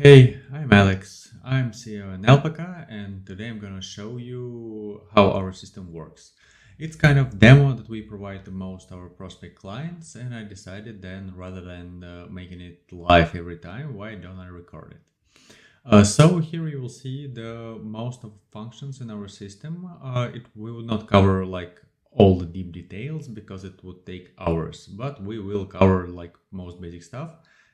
Hey, I'm Alex. I'm CEO in Alpaca, and today I'm gonna show you how our system works. It's kind of demo that we provide to most our prospect clients, and I decided then rather than making it live every time, why don't I record it? So here you will see the most of functions in our system. It will not cover like all the deep details because it would take hours, but we will cover like most basic stuff,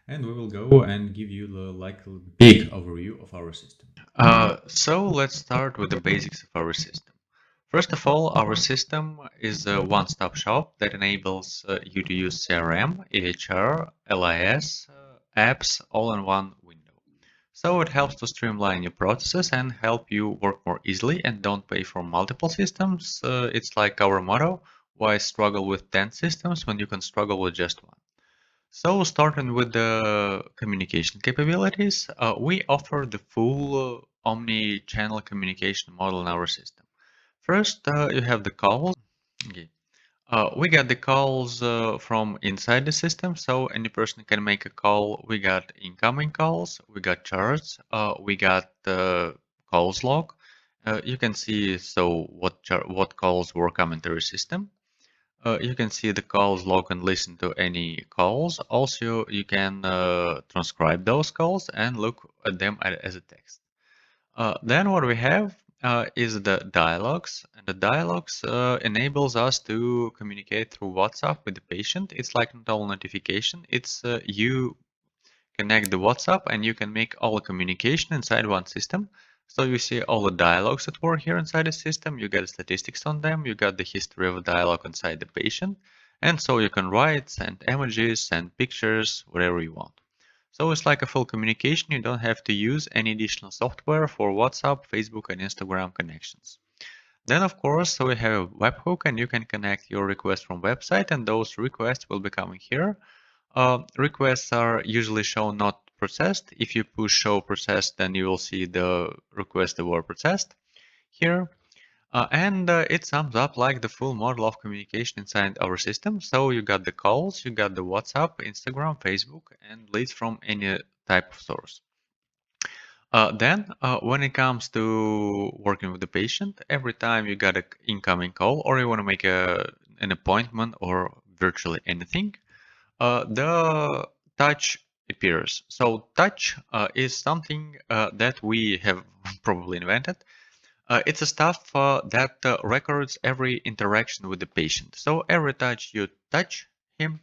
and we will go and give you the like big overview of our system. So let's start with the basics of our system. First of all, our system is a one-stop shop that enables you to use CRM, EHR, LIS, apps all in one window. So it helps to streamline your processes and help you work more easily and don't pay for multiple systems. It's like our motto, why struggle with 10 systems when you can struggle with just one? So starting with the communication capabilities, we offer the full omni-channel communication model in our system. First, you have the calls. Okay. We got the calls from inside the system, so any person can make a call. We got incoming calls, we got charts, we got the calls log. You can see so what calls were coming to your system. You can see the calls log and listen to any calls. Also, you can transcribe those calls and look at them as a text. Then what we have is the dialogues, and the dialogues enables us to communicate through WhatsApp with the patient. It's like not all notification. It's you connect the WhatsApp and you can make all the communication inside one system. So you see all the dialogues that were here inside the system, you get statistics on them, you got the history of a dialogue inside the patient, and so you can write, send emojis, send pictures, whatever you want. So it's like a full communication, you don't have to use any additional software for WhatsApp, Facebook, and Instagram connections. Then of course, so we have a webhook and you can connect your request from website and those requests will be coming here. Requests are usually shown not processed. If you push show processed, then you will see the request that were processed here. And it sums up like the full model of communication inside our system. So you got the calls, you got the WhatsApp, Instagram, Facebook, and leads from any type of source. Then, when it comes to working with the patient, every time you got an incoming call or you want to make an appointment or virtually anything, the touch appears. So touch is something that we have probably invented. It's a stuff that records every interaction with the patient. So every touch you touch him,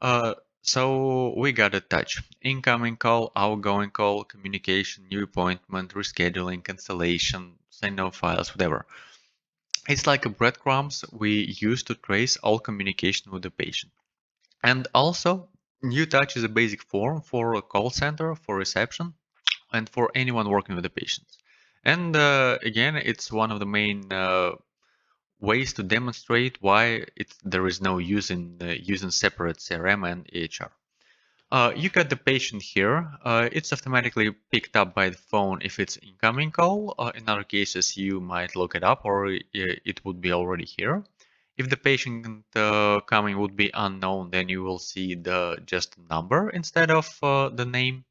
uh, so we got a touch. Incoming call, outgoing call, communication, new appointment, rescheduling, cancellation, send no files, whatever. It's like a breadcrumbs we use to trace all communication with the patient. And also, new touch is a basic form for a call center, for reception, and for anyone working with the patients. And again, it's one of the main ways to demonstrate why there is no use in using separate CRM and EHR. You got the patient here. It's automatically picked up by the phone if it's incoming call. In other cases, you might look it up or it would be already here. If the patient coming would be unknown, then you will see the just number instead of the name.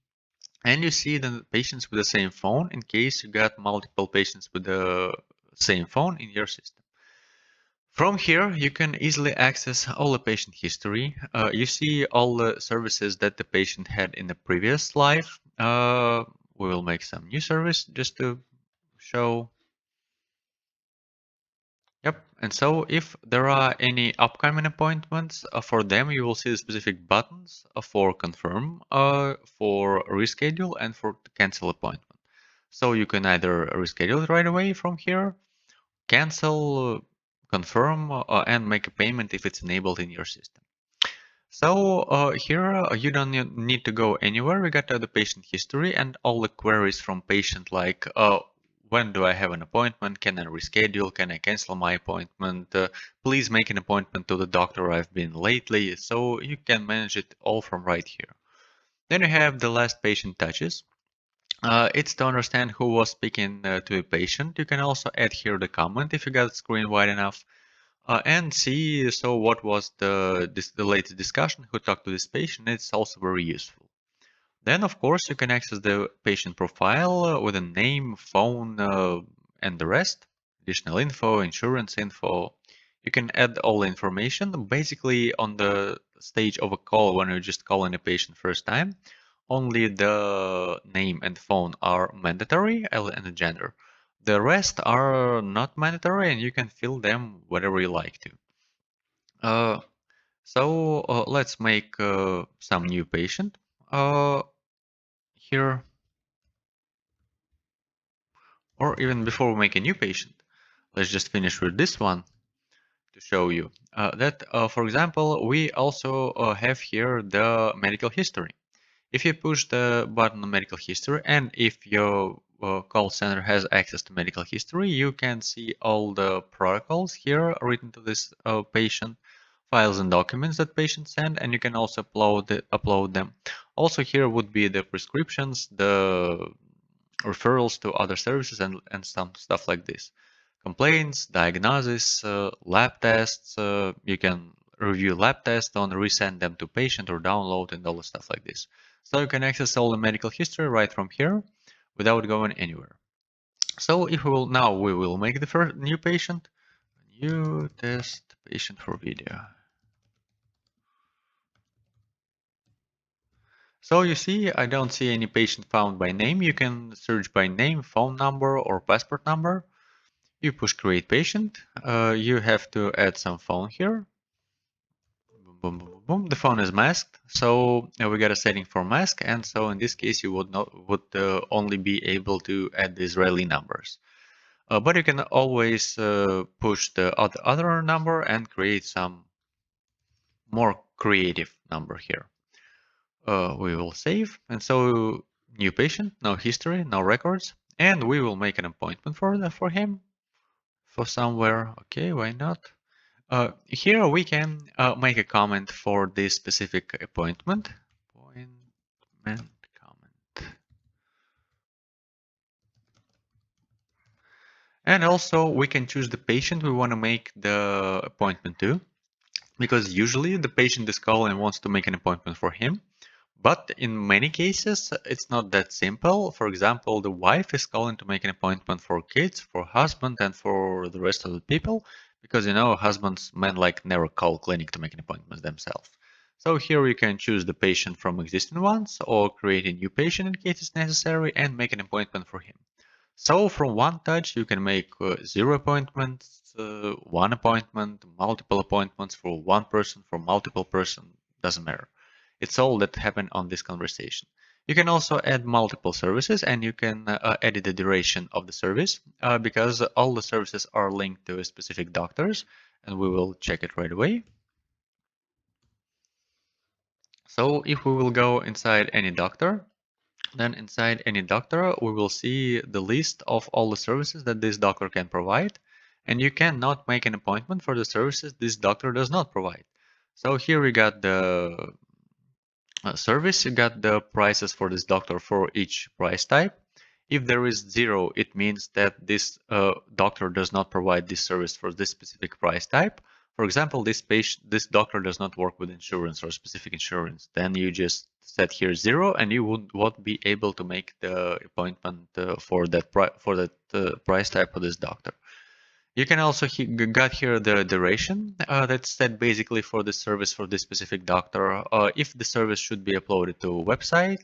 And you see the patients with the same phone in case you got multiple patients with the same phone in your system. From here, you can easily access all the patient history. You see all the services that the patient had in the previous life. We will make some new service just to show. Yep. And so if there are any upcoming appointments for them, you will see the specific buttons for confirm, for reschedule, and for cancel appointment. So you can either reschedule it right away from here, cancel, confirm, and make a payment if it's enabled in your system. So here you don't need to go anywhere. We got the patient history and all the queries from patient like when do I have an appointment? Can I reschedule? Can I cancel my appointment? Please make an appointment to the doctor I've been lately. So you can manage it all from right here. Then you have the last patient touches. It's to understand who was speaking to a patient. You can also add here the comment if you got the screen wide enough and see so what was the latest discussion, who talked to this patient. It's also very useful. Then, of course, you can access the patient profile with a name, phone, and the rest, additional info, insurance info. You can add all the information. Basically, on the stage of a call, when you're just calling a patient first time, only the name and phone are mandatory and the gender. The rest are not mandatory, and you can fill them whatever you like to. Uh, let's make some new patient here. Or even before we make a new patient, let's just finish with this one to show you for example, we also have here the medical history. If you push the button on medical history, and if your call center has access to medical history, you can see all the protocols here written to this patient, files and documents that patient send, and you can also upload them. Also here would be the prescriptions, the referrals to other services, and some stuff like this. Complaints, diagnosis, lab tests. You can review lab tests on resend them to patient or download and all the stuff like this. So you can access all the medical history right from here without going anywhere. So if we will now we will make the first new patient, new test patient for video. So you see, I don't see any patient found by name. You can search by name, phone number, or passport number. You push create patient. You have to add some phone here. Boom, boom, boom, boom, boom. The phone is masked, so we got a setting for mask, and so in this case you would only be able to add the Israeli numbers. But you can always push the other number and create some more creative number here. We will save, and so new patient, no history, no records, and we will make an appointment for him for somewhere. Okay, why not? Here we can make a comment for this specific appointment. Appointment comment. And also we can choose the patient we want to make the appointment to, because usually the patient is calling and wants to make an appointment for him. But in many cases, it's not that simple. For example, the wife is calling to make an appointment for kids, for husband, and for the rest of the people, because husbands, men like never call clinic to make an appointment themselves. So here you can choose the patient from existing ones or create a new patient in case it's necessary and make an appointment for him. So from one touch, you can make 0 appointments, 1 appointment, multiple appointments for one person, for multiple person, doesn't matter. It's all that happened on this conversation. You can also add multiple services, and you can edit the duration of the service because all the services are linked to specific doctors, and we will check it right away. So if we will go inside any doctor, then inside any doctor, we will see the list of all the services that this doctor can provide, and you cannot make an appointment for the services this doctor does not provide. So here we got the service, you got the prices for this doctor for each price type. If there is 0, it means that this doctor does not provide this service for this specific price type. For example, this doctor does not work with insurance or specific insurance. Then you just set here 0, and you won't be able to make the appointment for that price type for this doctor. You can also got here the duration that's set basically for the service for this specific doctor. If the service should be uploaded to a website,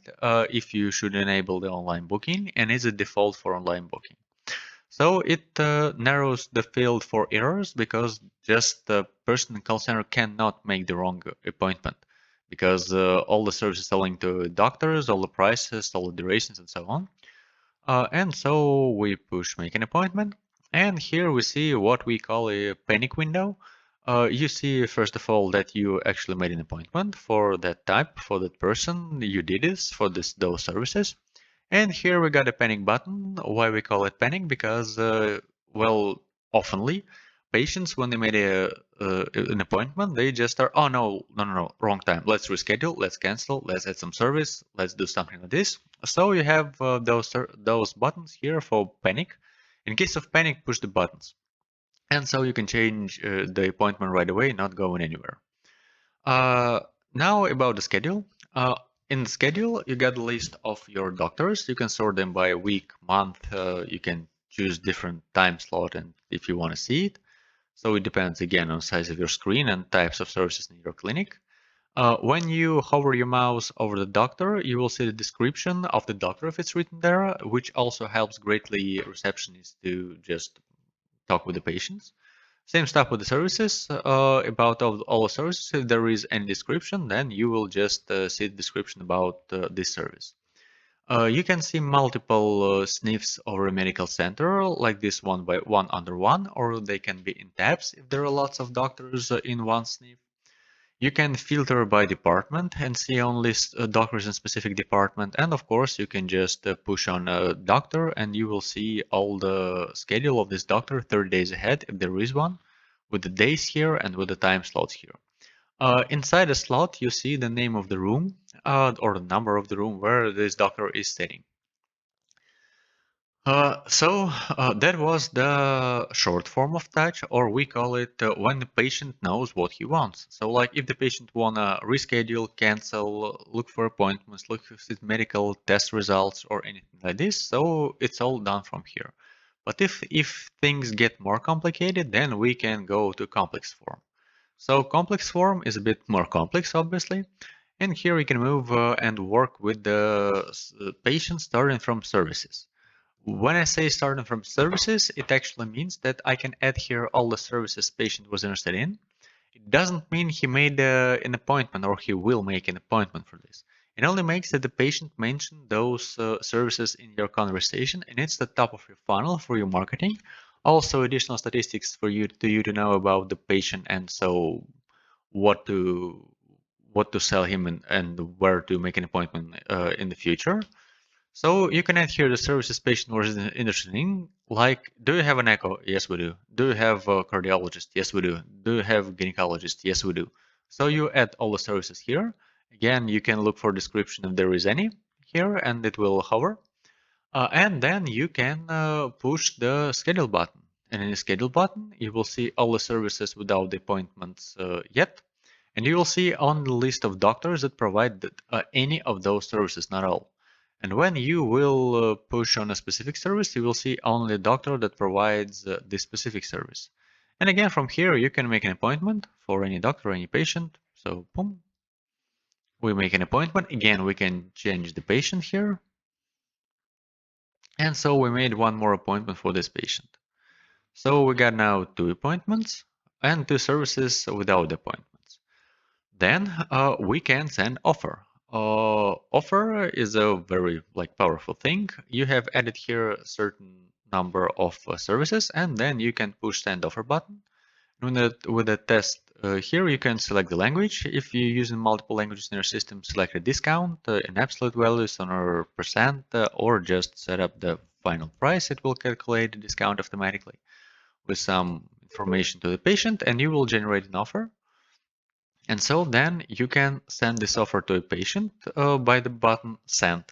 if you should enable the online booking, and is a default for online booking. So it narrows the field for errors because just the person in call center cannot make the wrong appointment because all the services are linked to doctors, all the prices, all the durations, and so on. And so we push make an appointment. And here we see what we call a panic window. You see, first of all, that you actually made an appointment for that type, for that person. You did this for those services. And here we got a panic button. Why we call it panic? Because, well, oftenly, patients, when they made an appointment, they just start, oh no, no, no, no, wrong time. Let's reschedule, let's cancel, let's add some service, let's do something like this. So you have those buttons here for panic. In case of panic, push the buttons. And so you can change the appointment right away, not going anywhere. Uh, Now about the schedule. In the schedule, you got a list of your doctors. You can sort them by week, month. You can choose different time slot and if you want to see it. So it depends again on size of your screen and types of services in your clinic. When you hover your mouse over the doctor, you will see the description of the doctor if it's written there, which also helps greatly receptionists to just talk with the patients. Same stuff with the services. About all the services, if there is any description, then you will just see the description about this service. You can see multiple sniffs over a medical center, like this one by one under one, or they can be in tabs if there are lots of doctors in one sniff. You can filter by department and see only doctors in specific department. And of course, you can just push on a doctor and you will see all the schedule of this doctor 30 days ahead if there is one, with the days here and with the time slots here. Inside the slot, you see the name of the room or the number of the room where this doctor is sitting. That was the short form of touch, or we call it when the patient knows what he wants. So like if the patient wanna reschedule, cancel, look for appointments, look at medical test results or anything like this, so it's all done from here. But if things get more complicated, then we can go to complex form. So complex form is a bit more complex, obviously. And here we can move and work with the patient starting from services. When I say starting from services, it actually means that I can add here all the services patient was interested in. It doesn't mean he made an appointment or he will make an appointment for this. It only makes that the patient mentioned those services in your conversation and it's the top of your funnel for your marketing. Also additional statistics for you to know about the patient and so what to sell him and where to make an appointment in the future. So you can add here the services patient was interested in, like, do you have an echo? Yes, we do. Do you have a cardiologist? Yes, we do. Do you have gynecologist? Yes, we do. So you add all the services here. Again, you can look for description if there is any here, and it will hover. And then you can push the schedule button. And in the schedule button, you will see all the services without the appointments yet. And you will see on the list of doctors that provide any of those services, not all. And when you will push on a specific service, you will see only a doctor that provides this specific service. And again, from here, you can make an appointment for any doctor, any patient. So, boom, we make an appointment. Again, we can change the patient here. And so we made one more appointment for this patient. So we got now 2 appointments and 2 services without appointments. Then we can send offer. Offer is a very powerful thing. You have added here a certain number of services, and then you can push send offer button. With the test here, you can select the language. If you're using multiple languages in your system, select a discount, an absolute values on a percent, or just set up the final price. It will calculate the discount automatically with some information to the patient, and you will generate an offer. And so then you can send this offer to a patient by the button send.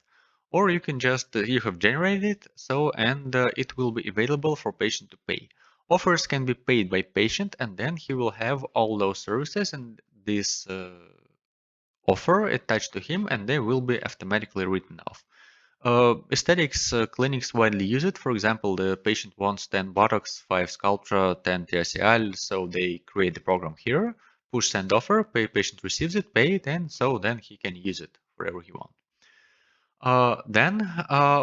Or you can just, you have generated it, so and it will be available for patient to pay. Offers can be paid by patient and then he will have all those services and this offer attached to him and they will be automatically written off. Aesthetics clinics widely use it. For example, the patient wants 10 Botox, 5 Sculptra, 10 TRCL, so they create the program here, push send offer, patient receives it, pay it, and so then he can use it wherever he wants. Then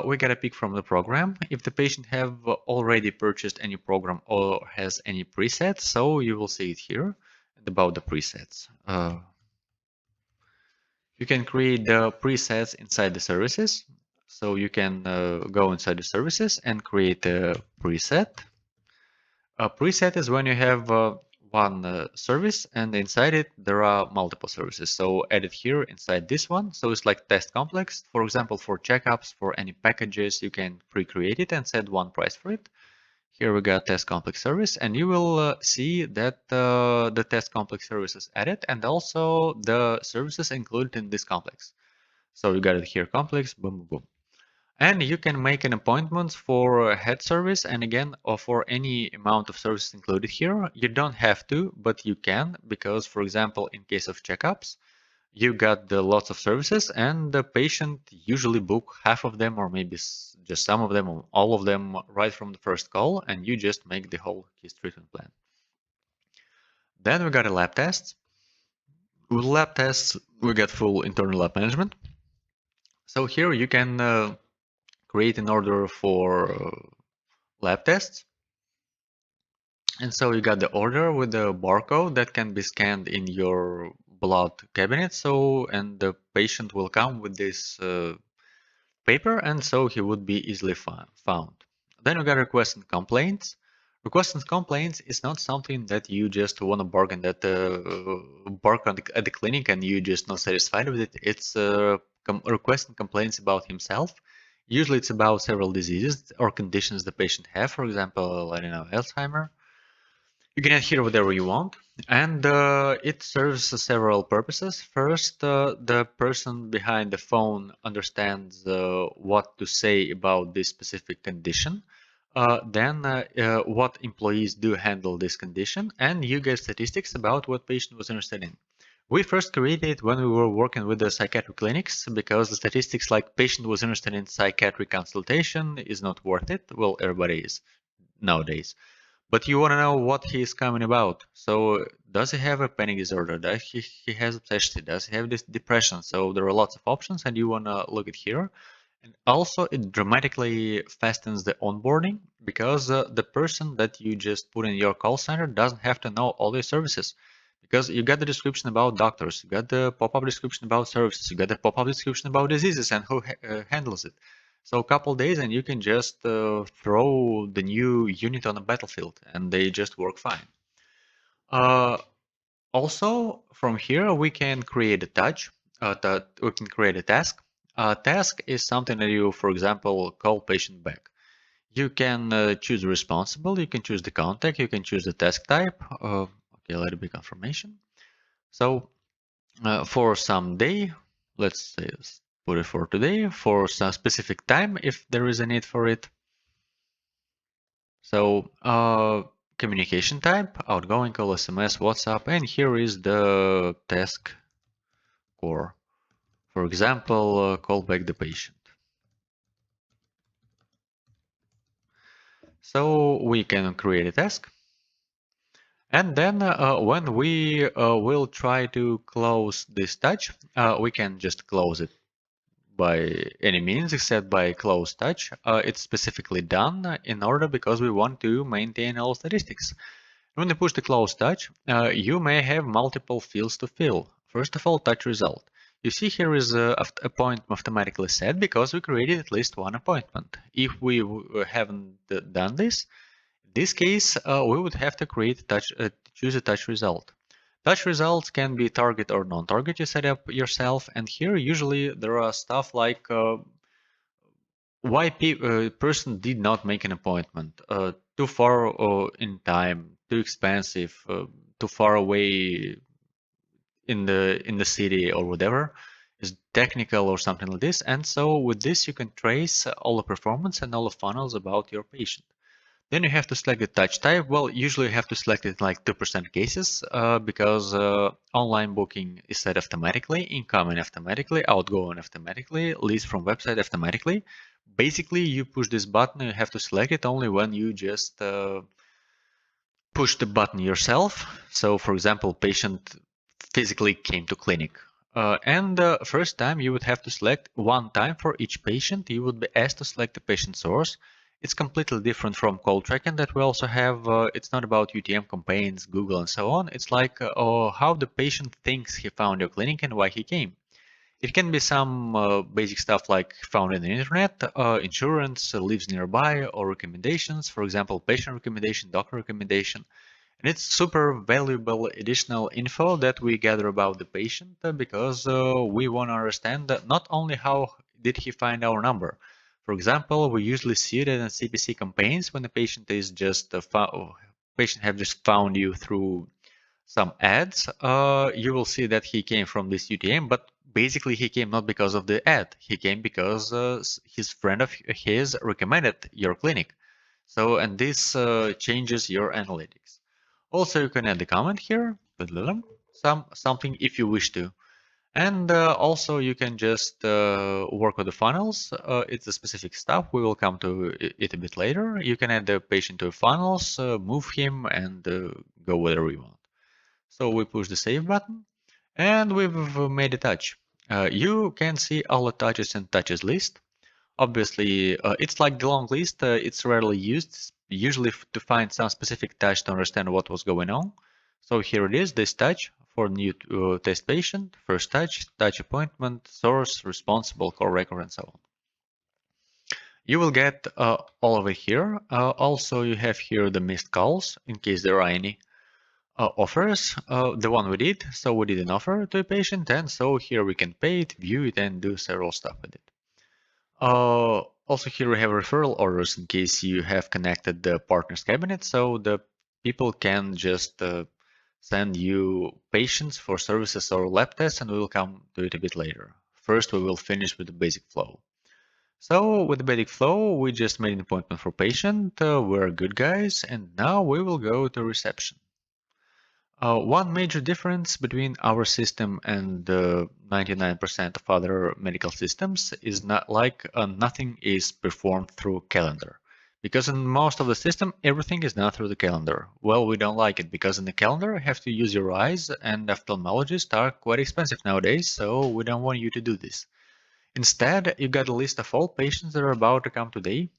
we gotta pick from the program. If the patient have already purchased any program or has any presets, so you will see it here about the presets. You can create the presets inside the services. So you can go inside the services and create a preset. A preset is when you have one service and inside it there are multiple services. So add it here inside this one. So it's like test complex. For example, for checkups, for any packages, you can pre-create it and set one price for it. Here we got test complex service and you will see that the test complex service is added and also the services included in this complex. So you got it here complex, boom, boom, boom. And you can make an appointment for a head service and again or for any amount of services included here. You don't have to, but you can because for example, in case of checkups, You got the lots of services, and the patient usually book half of them, or maybe just some of them, or all of them, right from the first call, and you just make the whole his treatment plan. Then we got a lab test. With lab tests, we got full internal lab management. So here you can create an order for lab tests. And so you got the order with the barcode that can be scanned in your blood cabinet. So, and the patient will come with this paper, and so he would be easily found. Then we got requests and complaints. Requests and complaints is not something that you just want to bargain that bark on at the clinic and you just not satisfied with it. It's requests and complaints about himself. Usually, it's about several diseases or conditions the patient have. For example, I don't know, Alzheimer. You can add here whatever you want, and it serves several purposes. First, the person behind the phone understands what to say about this specific condition. Then, what employees do handle this condition, and you get statistics about what patient was interested in. We first created it when we were working with the psychiatric clinics because the statistics like patient was interested in psychiatric consultation is not worth it. Well, everybody is nowadays. But you want to know what he is coming about. So does he have a panic disorder? Does he has obsession? Does he have this depression? So there are lots of options, and you want to look at here. And also, it dramatically fastens the onboarding because the person that you just put in your call center doesn't have to know all the services. Because you got the description about doctors, you got the pop-up description about services, you got the pop-up description about diseases and who handles it. So a couple days and you can just throw the new unit on the battlefield and they just work fine. Uh, Also, from here we can create a touch. That we can create a task. A task is something that you, for example, call patient back. You can choose responsible. You can choose the contact. You can choose the task type. Okay, let it be confirmation. So for some day, let's say put it for today, for some specific time if there is a need for it. So communication type, outgoing call, SMS, WhatsApp, and here is the task core. For example, call back the patient. So we can create a task. And then when we will try to close this touch, we can just close it by any means except by close touch. It's specifically done in order because we want to maintain all statistics. When you push the close touch, you may have multiple fields to fill. First of all, touch result. You see here is a appointment automatically set because we created at least one appointment. If we haven't done this, in this case, we would have to create choose a touch result. Touch results can be target or non-target you set up yourself, and here usually there are stuff like why person did not make an appointment, too far in time, too expensive, too far away in the city or whatever, is technical or something like this. And so with this you can trace all the performance and all the funnels about your patient. Then you have to select the touch type. Well, usually you have to select it in like 2% cases because online booking is set automatically, incoming automatically, outgoing automatically, leads from website automatically. Basically, you push this button, you have to select it only when you just push the button yourself. So, for example, patient physically came to clinic. And the first time you would have to select one time for each patient. You would be asked to select the patient source. It's completely different from call tracking that we also have. It's not about UTM campaigns, Google, and so on. It's like how the patient thinks he found your clinic and why he came. It can be some basic stuff like found in the internet, insurance, lives nearby, or recommendations. For example, patient recommendation, doctor recommendation. And it's super valuable additional info that we gather about the patient because we want to understand that not only how did he find our number. For example, we usually see it in CPC campaigns when the patient is just patient have just found you through some ads. You will see that he came from this UTM, but basically he came not because of the ad. He came because his friend of his recommended your clinic. So, and this changes your analytics. Also, you can add a comment here, something if you wish to. And also you can just work with the funnels. It's a specific stuff. We will come to it a bit later. You can add the patient to funnels, move him, and go wherever you want. So we push the save button, and we've made a touch. You can see all the touches in touches list. Obviously, it's like the long list. It's rarely used, usually to find some specific touch to understand what was going on. So here it is, this touch for new test patient, first touch, touch appointment, source, responsible, core record, and so on. You will get all over here. Also, you have here the missed calls in case there are any. Offers, the one we did. So we did an offer to a patient, and so here we can pay it, view it, and do several stuff with it. Also here we have referral orders in case you have connected the partners cabinet, so the people can just send you patients for services or lab tests, and we will come to it a bit later. First, we will finish with the basic flow. So with the basic flow, we just made an appointment for patient. We're good guys, and now we will go to reception. One major difference between our system and 99% of other medical systems is not like nothing is performed through calendar. Because in most of the system, everything is done through the calendar. Well, we don't like it because in the calendar, you have to use your eyes, and ophthalmologists are quite expensive nowadays, so we don't want you to do this. Instead, you got a list of all patients that are about to come today.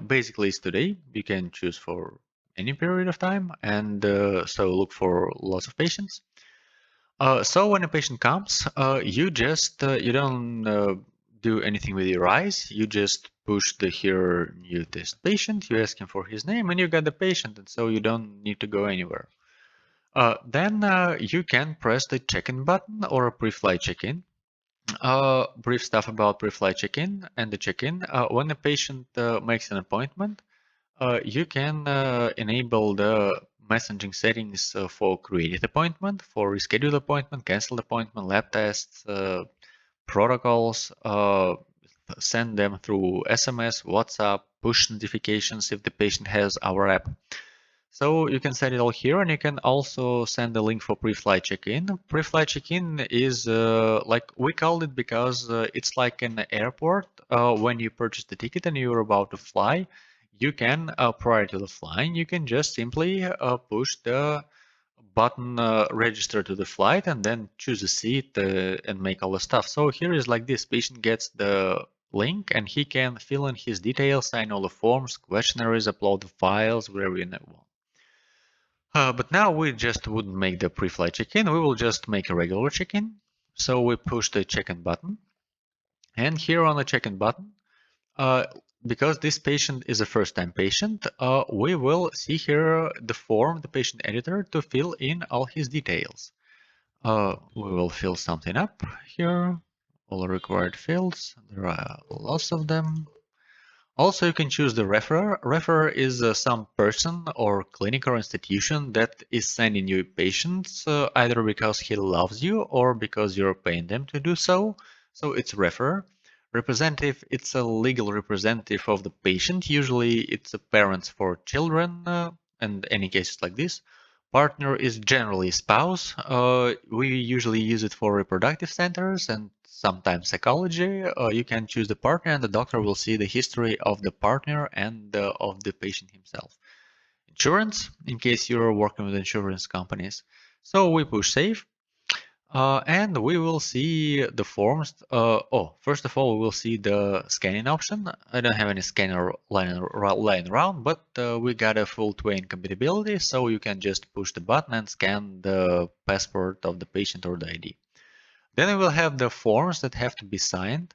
Basically, it's today. You can choose for any period of time, and so look for lots of patients. So when a patient comes, you don't do anything with your eyes. You just push the here new test patient. You ask him for his name, and you got the patient, and so you don't need to go anywhere. Then you can press the check-in button or a pre-flight check-in. Brief stuff about pre-flight check-in and the check-in. When a patient makes an appointment, you can enable the messaging settings for created appointment, for rescheduled appointment, canceled appointment, lab tests, protocols, send them through SMS, WhatsApp, push notifications if the patient has our app. So you can set it all here, and you can also send a link for pre-flight check-in. Pre-flight check-in is like we call it because it's like an airport. When you purchase the ticket and you're about to fly, you can prior to the flying, you can just simply push the button register to the flight and then choose a seat and make all the stuff. So here is like this: patient gets the link and he can fill in his details, sign all the forms, questionnaires, upload the files, wherever you want. But now we just wouldn't make the pre-flight check-in, we will just make a regular check-in. So we push the check-in button. And here on the check-in button, because this patient is a first-time patient, we will see here the form, the patient editor, to fill in all his details. We will fill something up here, all required fields, there are lots of them. Also, you can choose the referrer. Referrer is some person or clinic or institution that is sending you patients either because he loves you or because you're paying them to do so. So it's referrer. Representative, it's a legal representative of the patient. Usually it's a parents for children and any cases like this. Partner is generally spouse. We usually use it for reproductive centers and sometimes psychology. You can choose the partner, and the doctor will see the history of the partner and of the patient himself. Insurance, in case you're working with insurance companies. So we push save. And we will see the forms. First of all, we will see the scanning option. I don't have any scanner lying around, but we got a full twin compatibility, so you can just push the button and scan the passport of the patient or the ID. Then we will have the forms that have to be signed.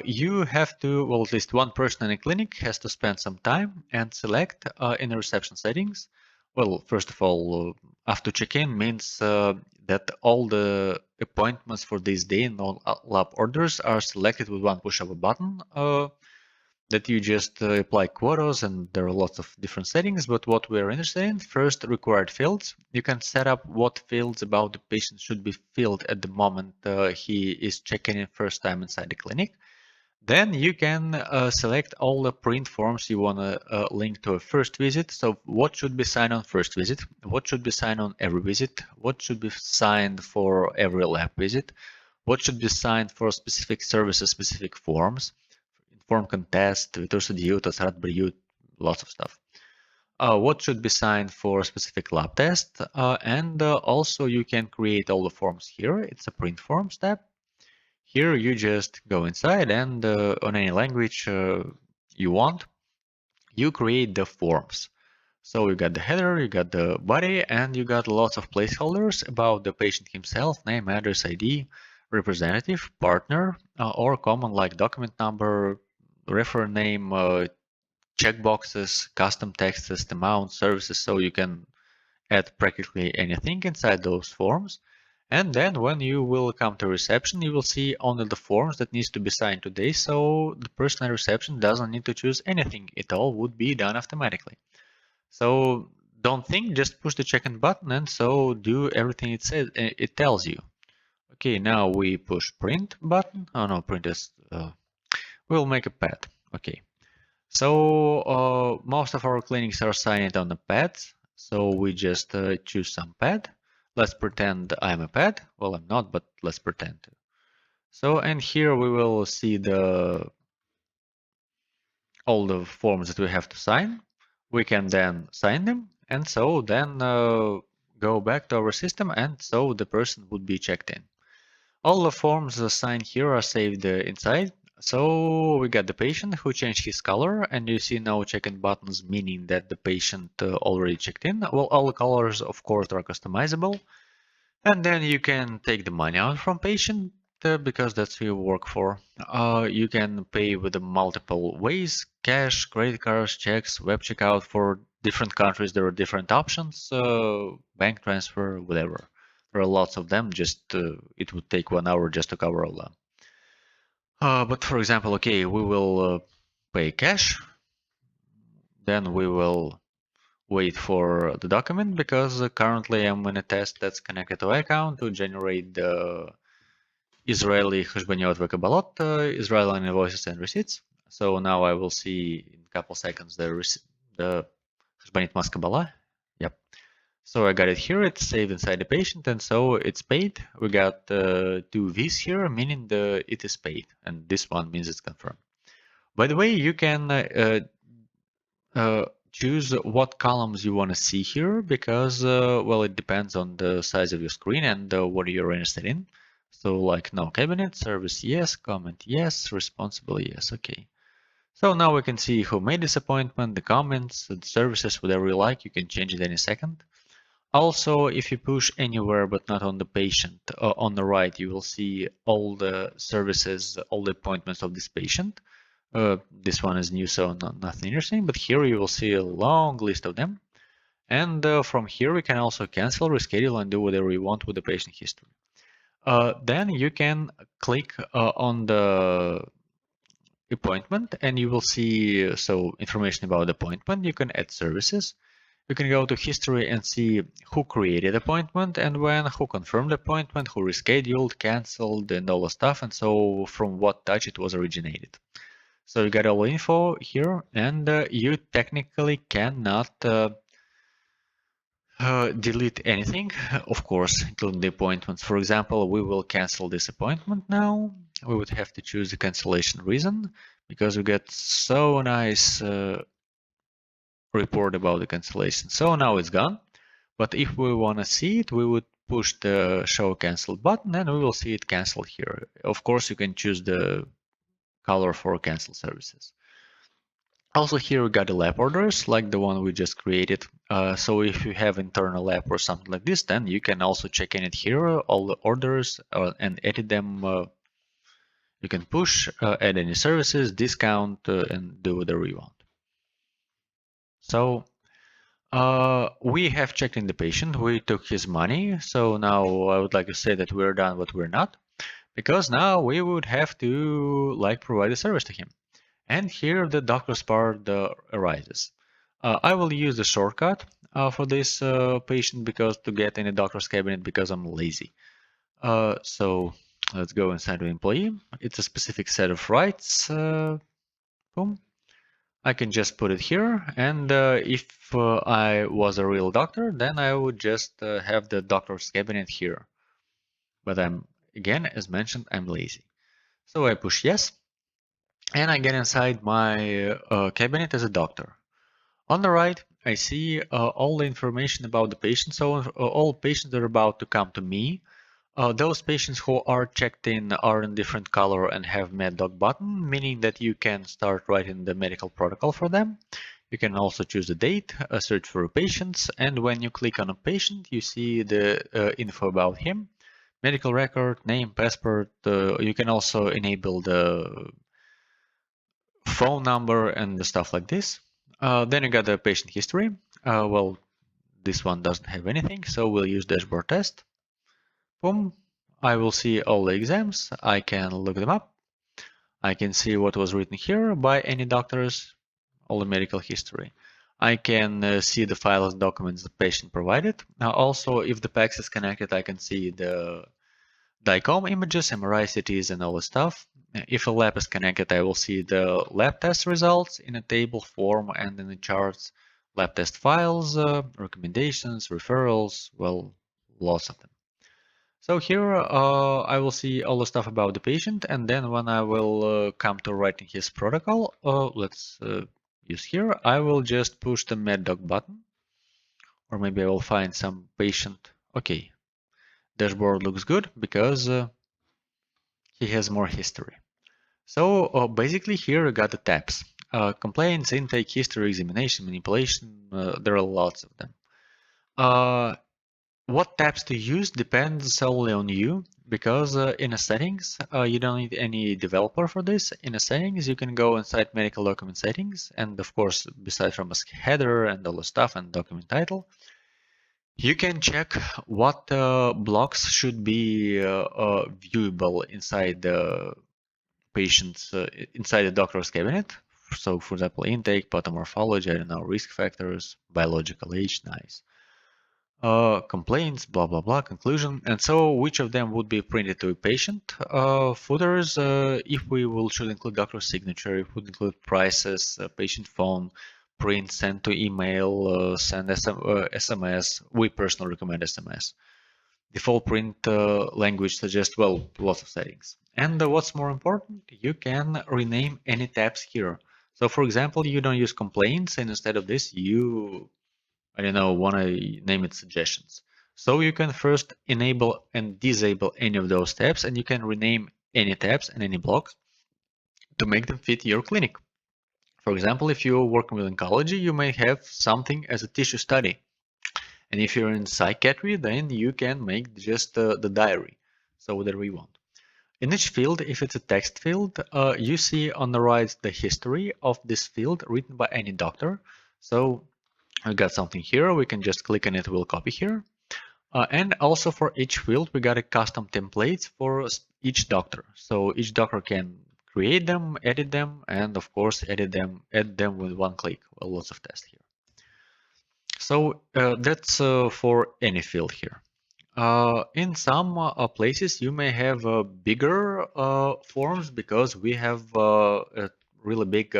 You have to, well, at least one person in a clinic has to spend some time and select in the reception settings. Well, first of all, after check-in means that all the appointments for this day and all lab orders are selected with one push of a button. That you just apply quotas, and there are lots of different settings, but what we're interested in, first, required fields. You can set up what fields about the patient should be filled at the moment he is checking in first time inside the clinic. Then you can select all the print forms you want to link to a first visit. So what should be signed on first visit? What should be signed on every visit? What should be signed for every lab visit? what should be signed for specific services, specific forms, inform contest, vitur sudiu, lots of stuff. What should be signed for specific lab test, and also you can create all the forms here. It's a print forms tab. Here you just go inside and on any language you want, you create the forms. So you got the header, you got the body, and you got lots of placeholders about the patient himself, name, address, ID, representative, partner, or common like document number, refer name, checkboxes, custom texts, amount, services, so you can add practically anything inside those forms. And then when you will come to reception, you will see only the forms that needs to be signed today, so the person at reception doesn't need to choose anything. It all would be done automatically. So don't think, just push the check-in button and so do everything it says, it tells you. Okay, now we push print button. Oh no, print is, we'll make a pad. Okay. So most of our clinics are signed on the pads. So we just choose some pad. Let's pretend I'm a pad. Well, I'm not, but let's pretend to. So, and here we will see all the forms that we have to sign. We can then sign them, and so then go back to our system, and so the person would be checked in. All the forms signed here are saved inside. So we got the patient who changed his color, and you see no check-in buttons, meaning that the patient already checked in. Well, all the colors, of course, are customizable. And then you can take the money out from patient because that's who you work for. You can pay with multiple ways: cash, credit cards, checks, web checkout. For different countries, there are different options: bank transfer, whatever. There are lots of them. Just it would take 1 hour just to cover all them. But for example, okay, we will pay cash. Then we will wait for the document because currently I'm in a test that's connected to account to generate the Israeli חשבוניות וקבלות, Israeli invoices and receipts. So now I will see in a couple seconds the חשבונית מס קבלה. Yep. So I got it here, it's saved inside the patient, and so it's paid. We got two V's here, meaning it is paid, and this one means it's confirmed. By the way, you can choose what columns you want to see here because, well, it depends on the size of your screen and what you're interested in. So like no cabinet, service yes, comment yes, responsible yes, okay. So now we can see who made this appointment, the comments, the services, whatever you like, you can change it any second. Also, if you push anywhere but not on the patient, on the right, you will see all the services, all the appointments of this patient. This one is new, so nothing interesting, but here you will see a long list of them. And from here, we can also cancel, reschedule, and do whatever you want with the patient history. Then you can click on the appointment and you will see so information about the appointment. You can add services. You can go to history and see who created appointment and when, who confirmed the appointment, who rescheduled, canceled, and all the stuff, and so from what touch it was originated. So you got all info here, and you technically cannot delete anything, of course, including the appointments. For example, we will cancel this appointment now. We would have to choose the cancellation reason because we get so nice report about the cancellation. So now it's gone. But if we want to see it, we would push the show cancelled button and we will see it canceled here. Of course, you can choose the color for cancel services. Also here we got the lab orders like the one we just created. So if you have internal lab or something like this, then you can also check in it here, all the orders and edit them. You can push, add any services, discount, and do whatever you want. So we have checked in the patient, we took his money. So now I would like to say that we're done, but we're not, because now we would have to provide a service to him. And here the doctor's part arises. I will use the shortcut for this patient because to get in a doctor's cabinet because I'm lazy. So let's go inside the employee. It's a specific set of rights. Boom. I can just put it here. And if I was a real doctor, then I would just have the doctor's cabinet here. But I'm again, as mentioned, I'm lazy. So I push yes, and I get inside my cabinet as a doctor. On the right, I see all the information about the patient. So all patients that are about to come to me. Those patients who are checked in are in different color and have MedDoc button, meaning that you can start writing the medical protocol for them. You can also choose a date, search for patients, and when you click on a patient, you see the info about him, medical record, name, passport. You can also enable the phone number and the stuff like this. Then you got the patient history. Well, this one doesn't have anything, so we'll use dashboard test. Boom. I will see all the exams. I can look them up. I can see what was written here by any doctors, all the medical history. I can see the files, documents the patient provided. Now also, if the PACS is connected, I can see the DICOM images, MRI CTs, and all the stuff. If a lab is connected, I will see the lab test results in a table form and in the charts, lab test files, recommendations, referrals, well, lots of them. So here I will see all the stuff about the patient, and then when I will come to writing his protocol, let's use here, I will just push the MedDoc button, or maybe I will find some patient. Okay, dashboard looks good because he has more history. So basically here I got the tabs. Complaints, intake, history, examination, manipulation, there are lots of them. What tabs to use depends solely on you because in the settings, you don't need any developer for this. In the settings, you can go inside medical document settings, and of course, besides from a header and all the stuff and document title, you can check what blocks should be viewable inside the patient's, inside the doctor's cabinet. So, for example, intake, pathomorphology, I don't know, risk factors, biological age, nice. Complaints, blah blah blah, conclusion, and so which of them would be printed to a patient? Footers, if we will should include doctor's signature, if would include prices, patient phone, print, send to email, send SMS. We personally recommend SMS. Default print language suggests, well, lots of settings. And what's more important, you can rename any tabs here. So for example, you don't use complaints, and instead of this, you I don't know, want to name it suggestions. So you can first enable and disable any of those tabs, and you can rename any tabs and any blocks to make them fit your clinic. For example, if you're working with oncology, you may have something as a tissue study. And if you're in psychiatry, then you can make just the diary. So whatever you want. In each field, if it's a text field, you see on the right the history of this field written by any doctor. So I got something here. We can just click on it. We'll copy here. And also for each field, we got a custom templates for each doctor. So each doctor can create them, edit them, and of course, add them with one click. Well, lots of tests here. So that's for any field here. In some places, you may have bigger forms because we have a really big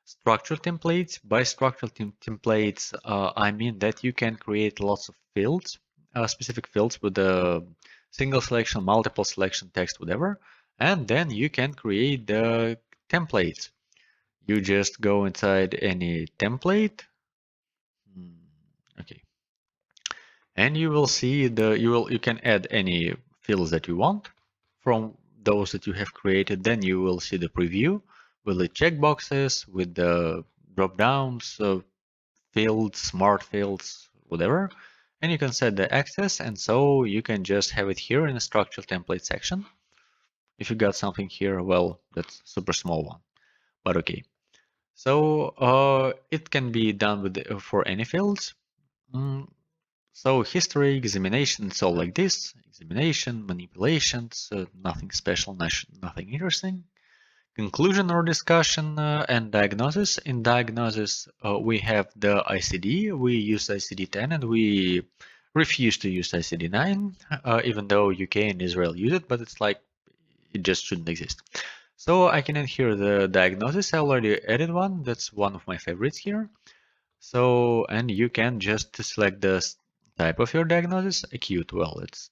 structural templates. By structural templates, I mean that you can create lots of fields, specific fields with a single selection, multiple selection, text, whatever, and then you can create the templates. You just go inside any template. Okay, and you will see you can add any fields that you want from those that you have created. Then you will see the preview with the checkboxes, with the drop downs, fields, smart fields, whatever, and you can set the access, and so you can just have it here in the structural template section. If you got something here, well, that's super small one, but okay. So it can be done with for any fields. So history, examination, it's all like this. Examination, manipulations, nothing special, nothing interesting. Conclusion or discussion and diagnosis. In diagnosis, we have the ICD. We use ICD-10 and we refuse to use ICD-9, even though UK and Israel use it, but it's like it just shouldn't exist. So I can add here the diagnosis. I already added one. That's one of my favorites here. So, and you can just select the type of your diagnosis, acute, well, it's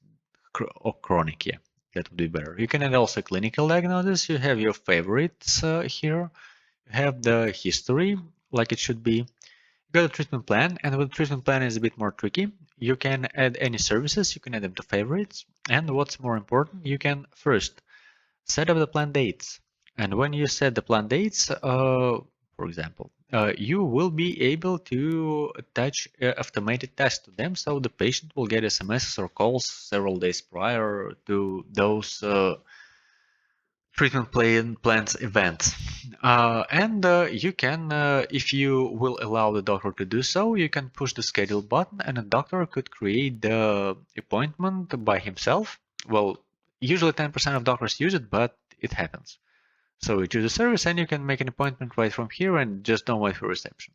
or chronic, yeah. That would be better. You can add also clinical diagnosis. You have your favorites here. You have the history, like it should be. You got a treatment plan, and with the treatment plan is a bit more tricky. You can add any services. You can add them to favorites. And what's more important, you can first set up the plan dates. And when you set the plan dates, for example, you will be able to attach automated tasks to them, so the patient will get SMSs or calls several days prior to those treatment plans events. And you can, if you will allow the doctor to do so, you can push the schedule button and a doctor could create the appointment by himself. Well, usually 10% of doctors use it, but it happens. So you choose a service and you can make an appointment right from here and just don't wait for reception.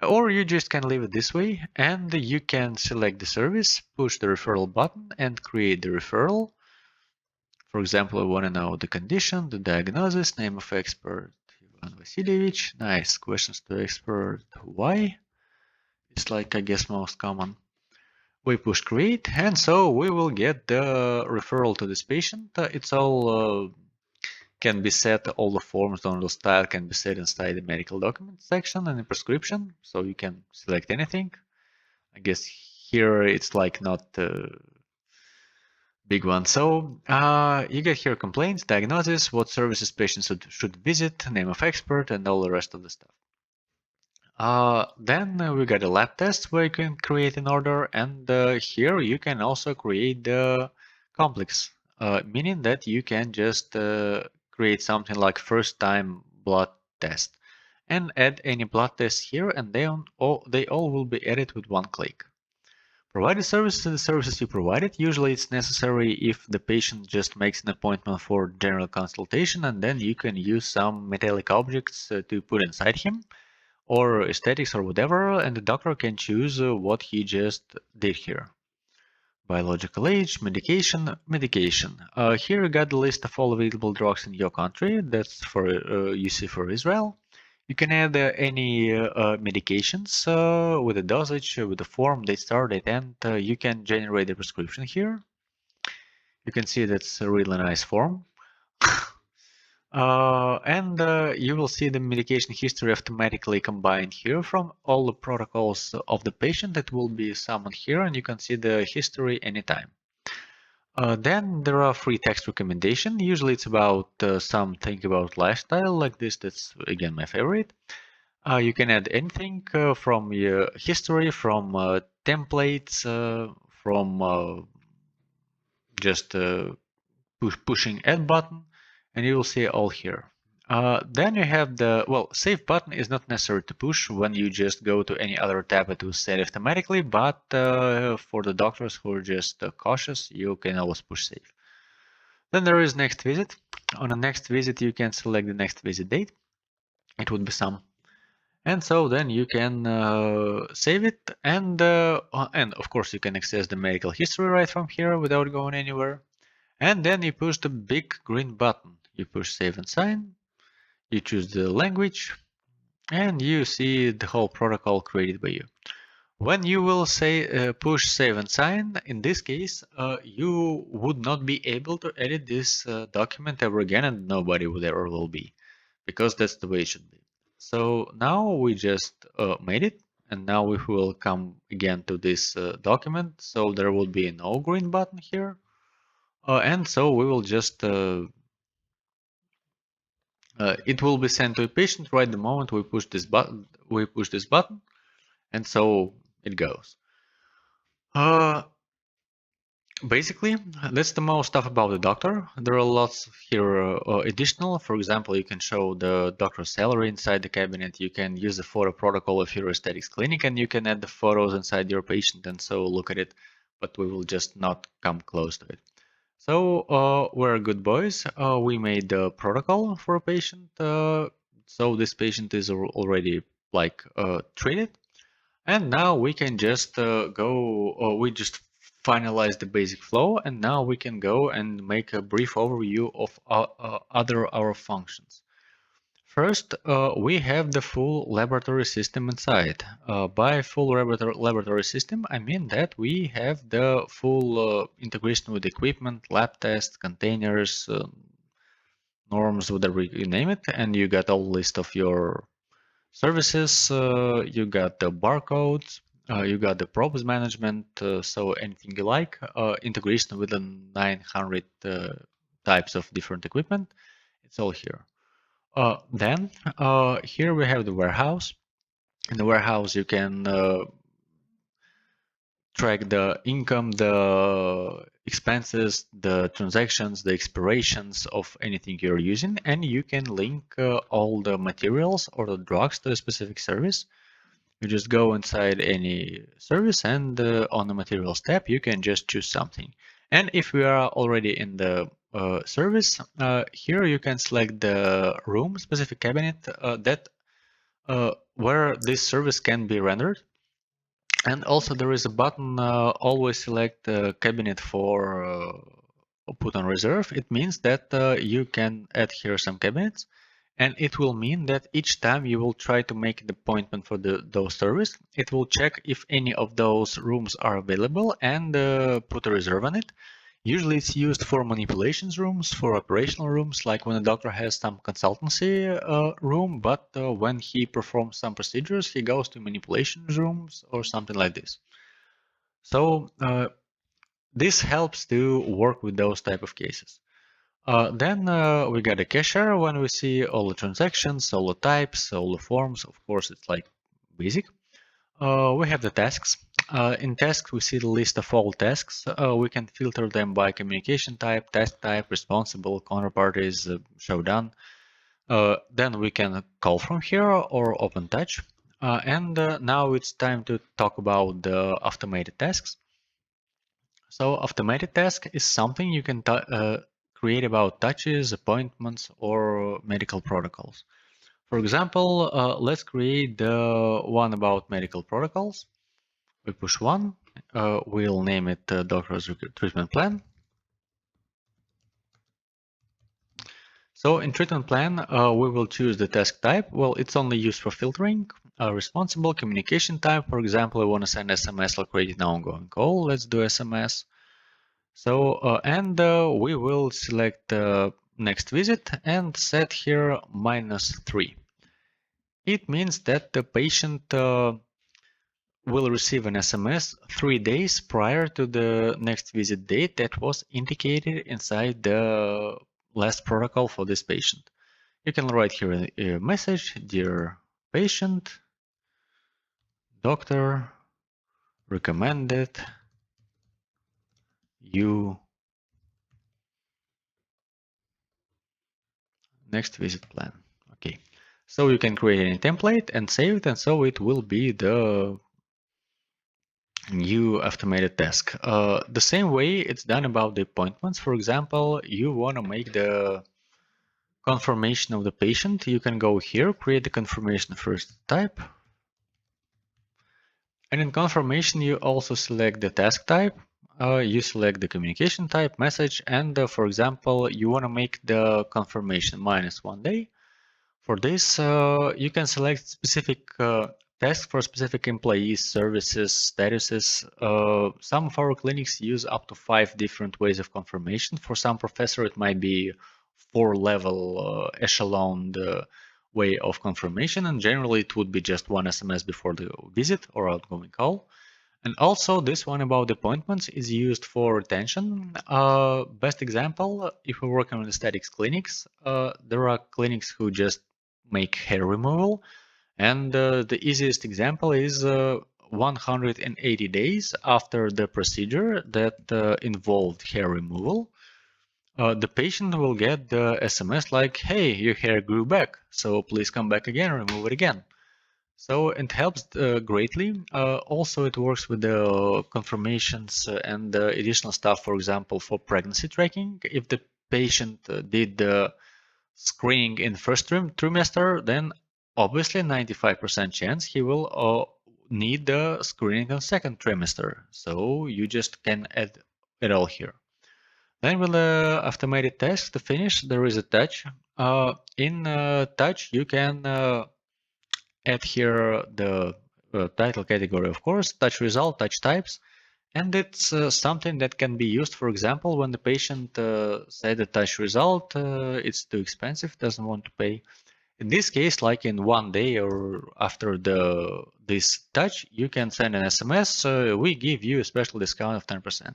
Or you just can leave it this way and you can select the service, push the referral button and create the referral. For example, I want to know the condition, the diagnosis, name of expert, Ivan Vasilievich. Nice. Questions to expert. Why? It's like, I guess, most common. We push create, and so we will get the referral to this patient. It's all can be set, all the forms, download style can be set inside the medical document section and the prescription, so you can select anything. I guess here it's like not big one. So you get here complaints, diagnosis, what services patients should visit, name of expert, and all the rest of the stuff. Then we got a lab test where you can create an order, and here you can also create the complex, meaning that you can just create something like first time blood test and add any blood test here, and they all will be added with one click. Provide the services and the services you provided. Usually it's necessary if the patient just makes an appointment for general consultation, and then you can use some metallic objects to put inside him or aesthetics or whatever, and the doctor can choose what he just did here. Biological age, medication. Here you got the list of all available drugs in your country. That's for UC for Israel. You can add any medications with a dosage, with a form, date start, date end. You can generate the prescription here. You can see that's a really nice form. And you will see the medication history automatically combined here from all the protocols of the patient that will be summoned here, and you can see the history anytime. Then there are free text recommendation. Usually it's about something about lifestyle like this. That's again my favorite. You can add anything from your history, from templates, from just pushing add button, and you will see all here. Then you have the, well, save button is not necessary to push when you just go to any other tab it will set automatically, but for the doctors who are just cautious, you can always push save. Then there is next visit. On the next visit, you can select the next visit date. It would be some. And so then you can save it, and of course you can access the medical history right from here without going anywhere. And then you push the big green button. You push save and sign. You choose the language, and you see the whole protocol created by you. When you will say push save and sign, in this case, you would not be able to edit this document ever again, and nobody would ever will be, because that's the way it should be. So now we just made it, and now we will come again to this document. So there will be no green button here, and so we will just it will be sent to a patient right the moment we push this button. And so it goes. Basically, that's the most stuff about the doctor. There are lots here additional. For example, you can show the doctor's salary inside the cabinet. You can use the photo protocol of your aesthetics clinic, and you can add the photos inside your patient and so look at it. But we will just not come close to it. So we're good boys. We made the protocol for a patient. So this patient is already like treated. And now we can just we just finalize the basic flow, and now we can go and make a brief overview of other our functions. First, we have the full laboratory system inside. By full laboratory system, I mean that we have the full integration with equipment, lab tests, containers, norms, whatever you name it, and you got all list of your services, you got the barcodes, you got the probes management, so anything you like, integration with the 900 types of different equipment, it's all here. Then here we have the warehouse. In the warehouse, you can track the income, the expenses, the transactions, the expirations of anything you're using, and you can link all the materials or the drugs to a specific service. You just go inside any service and on the materials tab, you can just choose something. And if we are already in the service, here you can select the room, specific cabinet that where this service can be rendered. And also there is a button, always select the cabinet for put on reserve. It means that you can add here some cabinets, and it will mean that each time you will try to make an appointment for those service, it will check if any of those rooms are available and put a reserve on it. Usually it's used for manipulations rooms, for operational rooms, like when a doctor has some consultancy room, but when he performs some procedures, he goes to manipulations rooms or something like this. So this helps to work with those type of cases. Then we got a cacher when we see all the transactions, all the types, all the forms. Of course, it's like basic. We have the tasks. In tasks, we see the list of all tasks. We can filter them by communication type, task type, responsible, counterparties, show done. Then we can call from here or open touch. And now it's time to talk about the automated tasks. So automated task is something you can create about touches, appointments, or medical protocols. For example, let's create the one about medical protocols. We push one. We'll name it doctor's treatment plan. So in treatment plan, we will choose the task type. Well, it's only used for filtering. Responsible communication type. For example, I want to send SMS or create an ongoing call. Let's do SMS. So, and we will select next visit and set here -3. It means that the patient will receive an SMS 3 days prior to the next visit date that was indicated inside the last protocol for this patient. You can write here a message, dear patient, doctor recommended you next visit plan. Okay, so you can create any template and save it, and so it will be the new automated task. The same way it's done about the appointments. For example, you want to make the confirmation of the patient. You can go here, create the confirmation first type. And in confirmation, you also select the task type. You select the communication type, message, and for example, you want to make the confirmation -1 day. For this, you can select specific tasks for specific employees, services, statuses. Some of our clinics use up to 5 different ways of confirmation. For some professor, it might be 4-level echeloned way of confirmation, and generally it would be just one SMS before the visit or outgoing call. And also this one about appointments is used for retention. Best example, if we're working on aesthetics clinics, there are clinics who just make hair removal, and the easiest example is 180 days after the procedure that involved hair removal. The patient will get the SMS like, hey, your hair grew back, so please come back again, remove it again. So it helps greatly. Also, it works with the confirmations and the additional stuff, for example, for pregnancy tracking. If the patient did the screening in first trimester, then obviously 95% chance he will need the screening in second trimester. So you just can add it all here. Then with the automated task to finish, there is a touch. In touch, you can add here the title category, of course, touch result, touch types, and it's something that can be used, for example, when the patient said the touch result, it's too expensive, doesn't want to pay. In this case, like in one day or after this touch, you can send an SMS, we give you a special discount of 10%.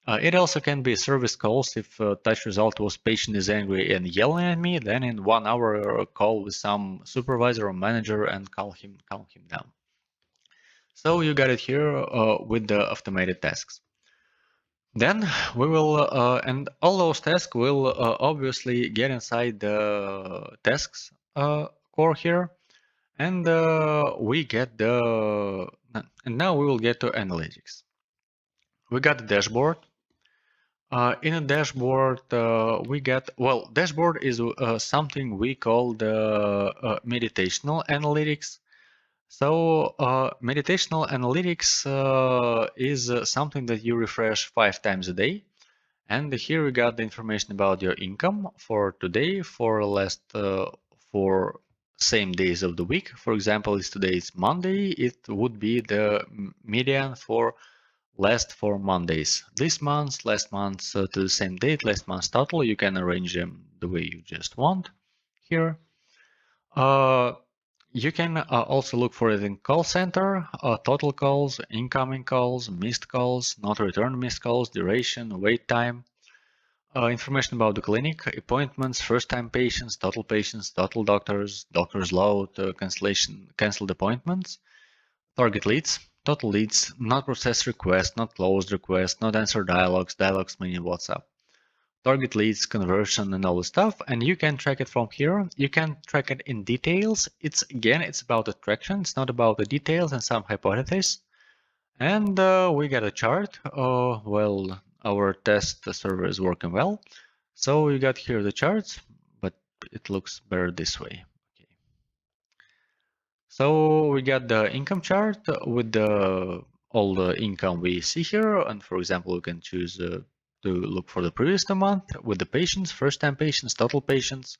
It also can be service calls. If touch result was patient is angry and yelling at me, then in 1 hour call with some supervisor or manager and calm him down. So you got it here with the automated tasks. Then we will, and all those tasks will obviously get inside the tasks core here, and we get the, and now we will get to analytics. We got the dashboard. In a dashboard, we get, well, dashboard is something we call the meditational analytics. So meditational analytics is something that you refresh 5 times a day. And here we got the information about your income for today, for last, for same days of the week. For example, if today is Monday, it would be the median for last 4 Mondays. This month, last month to the same date, last month's total. You can arrange them the way you just want here. You can also look for it in call center, total calls, incoming calls, missed calls, not returned missed calls, duration, wait time, information about the clinic, appointments, first-time patients, total doctors, doctor's load, cancelled appointments, target leads, total leads, not processed requests, not closed requests, not answered dialogues meaning WhatsApp. Target leads, conversion, and all the stuff, and you can track it from here. You can track it in details. It's about attraction. It's not about the details and some hypotheses. And we got a chart. Well, our test server is working well. So we got here the charts, but it looks better this way. Okay. So we got the income chart with all the income we see here. And for example, we can choose to look for the previous month with the patients, first-time patients, total patients,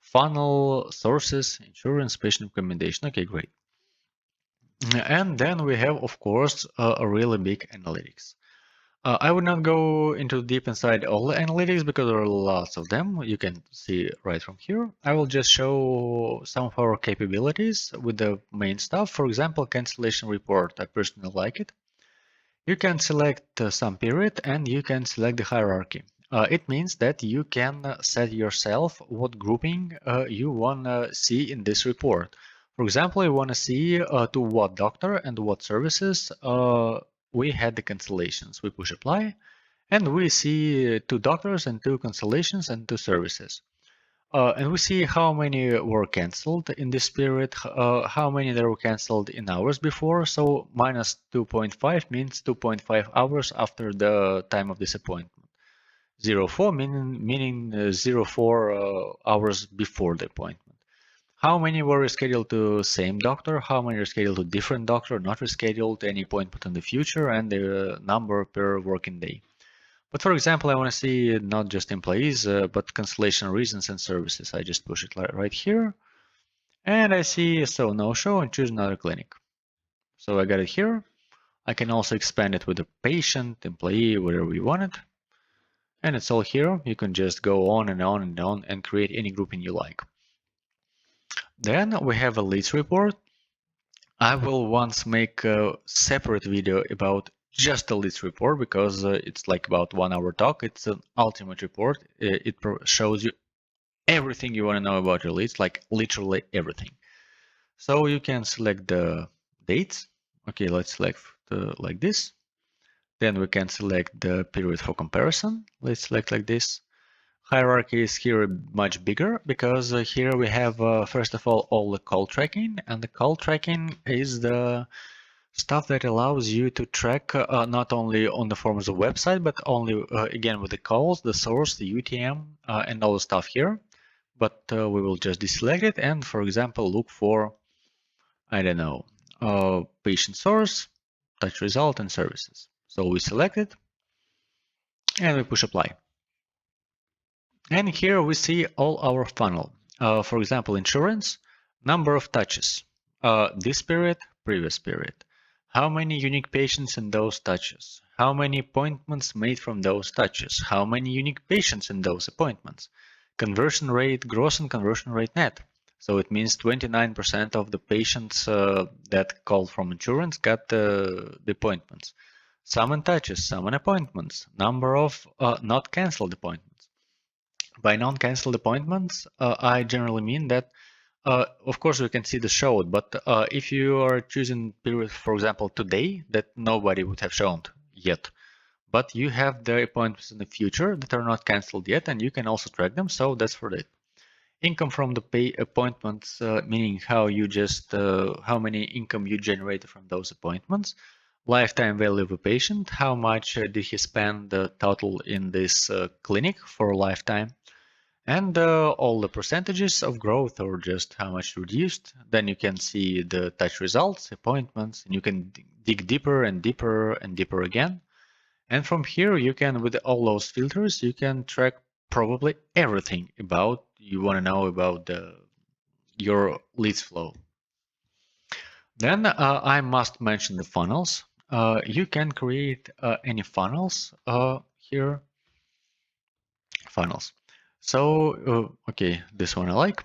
funnel, sources, insurance, patient recommendation. Okay, great. And then we have, of course, a really big analytics. I would not go into deep inside all the analytics because there are lots of them. You can see right from here. I will just show some of our capabilities with the main stuff. For example, cancellation report. I personally like it. You can select some period and you can select the hierarchy. It means that you can set yourself what grouping you want to see in this report. For example, you want to see to what doctor and what services we had the cancellations. We push apply and we see 2 doctors and 2 cancellations and 2 services. And we see how many were cancelled in this period, how many they were cancelled in hours before. So minus 2.5 means 2.5 hours after the time of this appointment. 0.4 meaning 0.4 hours before the appointment. How many were rescheduled to same doctor, how many were scheduled to different doctor, not rescheduled, any appointment in the future, and the number per working day. But for example, I want to see not just employees, but cancellation reasons and services. I just push it right here. And I see, so no show and choose another clinic. So I got it here. I can also expand it with a patient, employee, whatever you want it. And it's all here. You can just go on and on and on and create any grouping you like. Then we have a leads report. I will once make a separate video about just the leads report because it's like about 1 hour talk. It's an ultimate report. It shows you everything you want to know about your leads, like literally everything. So you can select the dates. Okay, let's select like this. Then we can select the period for comparison. Let's select like this. Hierarchy is here much bigger because here we have first of all the call tracking, and the call tracking is the stuff that allows you to track not only on the forms of website, but only again with the calls, the source, the UTM, and all the stuff here. But we will just deselect it and, for example, look for, I don't know, patient source, touch result, and services. So we select it and we push apply. And here we see all our funnel. For example, insurance, number of touches, this period, previous period. How many unique patients in those touches? How many appointments made from those touches? How many unique patients in those appointments? Conversion rate gross and conversion rate net. So it means 29% of the patients that called from insurance got the appointments. Some in touches, some in appointments. Number of not canceled appointments. By non-cancelled appointments, I generally mean that, of course, we can see the showed, but if you are choosing period, for example, today, that nobody would have shown yet, but you have the appointments in the future that are not cancelled yet, and you can also track them, so that's for it. Income from the pay appointments, meaning how many income you generated from those appointments. Lifetime value of a patient, how much did he spend total in this clinic for lifetime, and all the percentages of growth or just how much reduced. Then you can see the touch results, appointments, and you can dig deeper and deeper and deeper again. And from here, you can, with all those filters, you can track probably everything about you want to know about your leads flow. Then I must mention the funnels. You can create any funnels here. Funnels. So, okay, this one I like.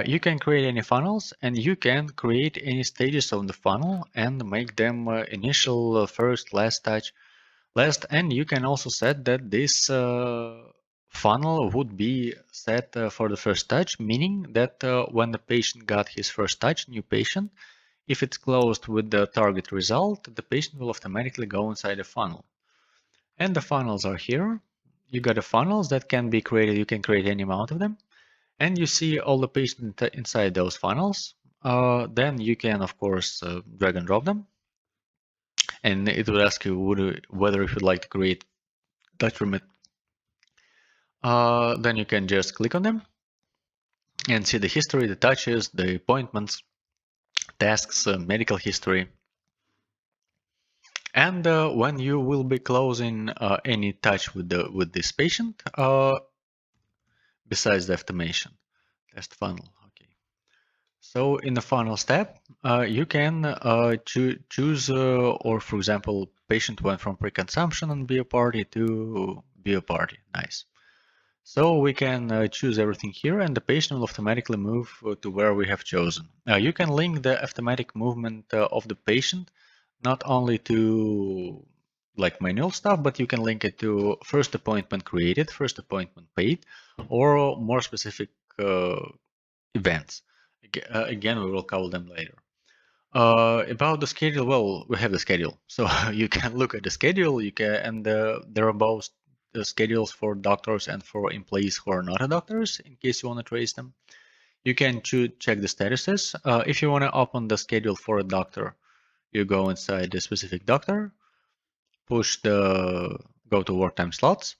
You can create any funnels and you can create any stages on the funnel and make them initial, first, last touch, last. And you can also set that this funnel would be set for the first touch, meaning that when the patient got his first touch, new patient, if it's closed with the target result, the patient will automatically go inside the funnel. And the funnels are here. You got the funnels that can be created. You can create any amount of them. And you see all the patients inside those funnels. Then you can, of course, drag and drop them. And it will ask you whether you would like to create touch remit. Then you can just click on them and see the history, the touches, the appointments, tasks, medical history. And when you will be closing any touch with this patient, besides the automation, test funnel. Okay. So in the funnel step, you can choose, or for example, patient went from pre-consumption and be a party to be a party. Nice. So we can choose everything here and the patient will automatically move to where we have chosen. Now you can link the automatic movement of the patient not only to like manual stuff, but you can link it to first appointment created, first appointment paid, or more specific events. Again, we will cover them later. About the schedule, well, we have the schedule, so you can look at the schedule. You can, and there are both the schedules for doctors and for employees who are not doctors, in case you want to trace them. You can check the statuses. If you want to open the schedule for a doctor, you go inside the specific doctor, push the go to work time slots.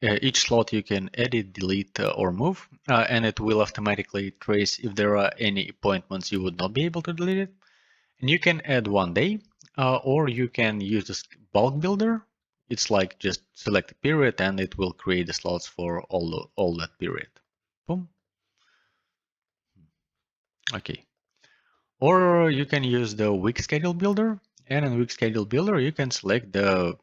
Each slot you can edit, delete, or move, and it will automatically trace if there are any appointments you would not be able to delete it. And you can add one day, or you can use this bulk builder. It's like just select a period and it will create the slots for all that period. Boom. Okay. Or you can use the week schedule builder, and in week schedule builder you can select the,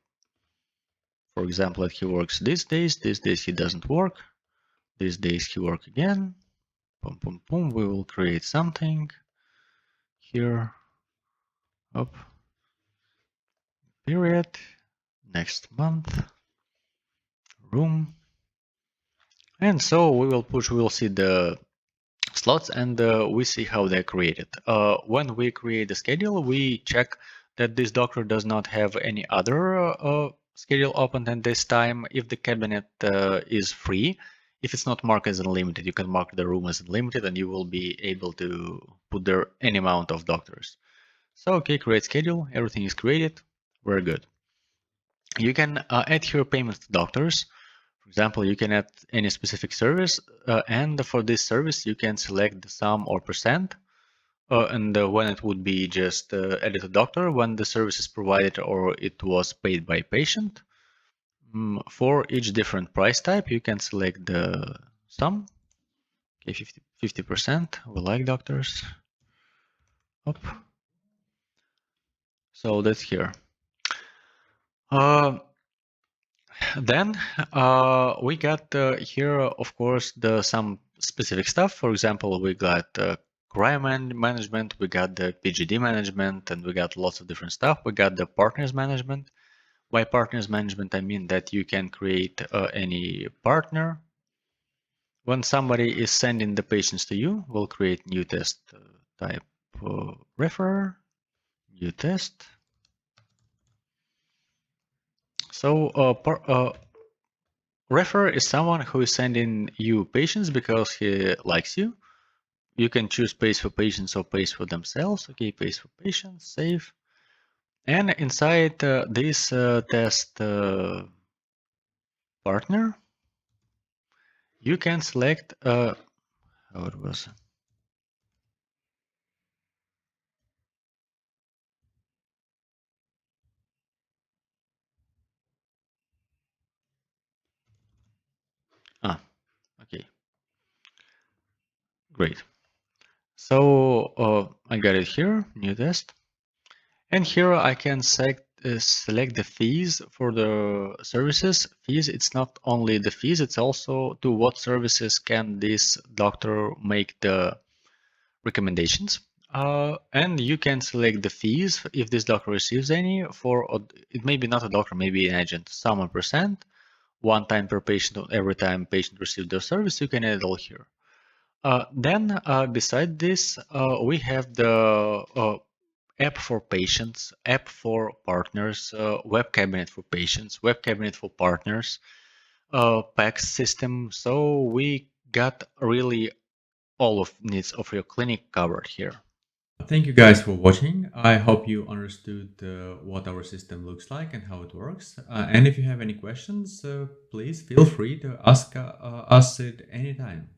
for example, that he works these days he doesn't work, these days he work again. Boom, boom, boom. We will create something here. Up. Period. Next month. Room. And so we will see the slots and we see how they're created. When we create the schedule, we check that this doctor does not have any other schedule open at this time. If the cabinet is free, if it's not marked as unlimited, you can mark the room as unlimited and you will be able to put there any amount of doctors. So, okay, create schedule, everything is created, very good. You can add here payments to doctors. For example, you can add any specific service, and for this service, you can select the sum or percent, and when it would be just added to doctor, when the service is provided or it was paid by patient. For each different price type, you can select the sum. Okay, 50%. We like doctors. Up. So that's here. Uh, then we got here, of course, the some specific stuff. For example, we got crime management, we got the PGD management, and we got lots of different stuff. We got the partners management. By partners management, I mean that you can create any partner. When somebody is sending the patients to you, we'll create new test type refer, new test. So refer is someone who is sending you patients because he likes you. You can choose pays for patients or pays for themselves. Okay, pays for patients, save. And inside this test partner, you can select how it was. Ah, okay, great. So I got it here, new test. And here I can select the fees for the services. Fees, it's not only the fees, it's also to what services can this doctor make the recommendations. And you can select the fees if this doctor receives any for, it may be not a doctor, maybe an agent, some percent, one time per patient, every time patient receives the service, you can add it all here. Then beside this, we have the app for patients, app for partners, web cabinet for patients, web cabinet for partners, PACS system. So we got really all of needs of your clinic covered here. Thank you guys for watching. I hope you understood what our system looks like and how it works. And if you have any questions, please feel free to ask us it anytime.